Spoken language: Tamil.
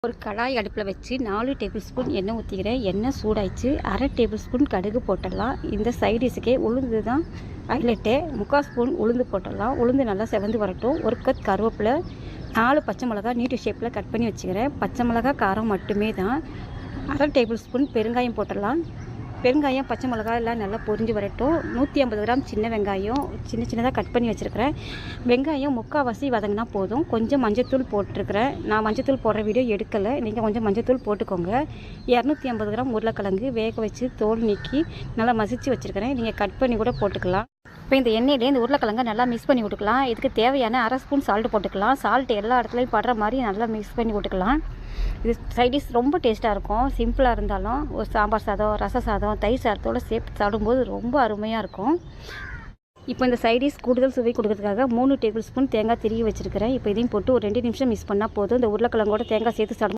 ஒரு கடாய் அடுப்பில் வச்சு 4 டேபிள் ஸ்பூன் எண்ணெய் ஊற்றிக்கிறேன். எண்ணெய் சூடாயிடுச்சு. அரை டேபிள் ஸ்பூன் கடுகு போட்டுடலாம். இந்த சைடிஷுக்கே உளுந்து தான் ஹைலைட்டே. 3/4 ஸ்பூன் உளுந்து போட்டுடலாம். உளுந்து நல்லா செவந்து வரட்டும். ஒரு கத் கருவேப்பிலை, 4 பச்சை மிளகா நீட்டு ஷேப்பில் கட் பண்ணி வச்சுக்கிறேன். பச்சை மிளகா காரம் மட்டுமே தான். அரை டேபிள் ஸ்பூன் பெருங்காயம் போட்டுடலாம். பெருங்காயம், பச்சை மிளகா எல்லாம் நல்லா பொரிஞ்சு வரட்டும். 150 கிராம் சின்ன வெங்காயம் சின்னதாக கட் பண்ணி வச்சுருக்கிறேன். வெங்காயம் முக்கால்வாசி வதங்கினா போதும். கொஞ்சம் மஞ்சத்தூள் போட்டிருக்கிறேன். நான் மஞ்சத்தூள் போடுற வீடியோ எடுக்கலை, நீங்கள் கொஞ்சம் மஞ்சத்தூள் போட்டுக்கோங்க. 250 கிராம் உருளைக்கிழங்கு வேக வச்சு தோல் நீக்கி நல்லா மசிச்சு வச்சுருக்கிறேன். நீங்கள் கட் பண்ணி கூட போட்டுக்கலாம். இப்போ இந்த எண்ணெயிலே இந்த உருளைக்கிழங்கை நல்லா மிக்ஸ் பண்ணி விட்டுக்கலாம். இதுக்கு தேவையான அரை ஸ்பூன் சால்ட்டு போட்டுக்கலாம். சால்ட்டு எல்லா இடத்துலையும் படுற மாதிரி நல்லா மிக்ஸ் பண்ணி விட்டுக்கலாம். இது சைடிஷ் ரொம்ப டேஸ்ட்டாக இருக்கும். சிம்பிளாக இருந்தாலும் ஒரு சாம்பார் சாதம், ரச சாதம், தயிர் சாதத்தோடு சேர்த்து சாப்பிடும்போது ரொம்ப அருமையாக இருக்கும். இப்போ இந்த சைடிஷ் கூடுதல் சுவை கொடுக்கறதுக்காக 3 டேபிள் ஸ்பூன் தேங்காய் திருவி வச்சுருக்கிறேன். இப்போ இதையும் போட்டு ஒரு 2 நிமிஷம் மிக்ஸ் பண்ணால் போதும். இந்த உருளைக்கிழங்கோட தேங்காய் சேர்த்து சாப்பிடும்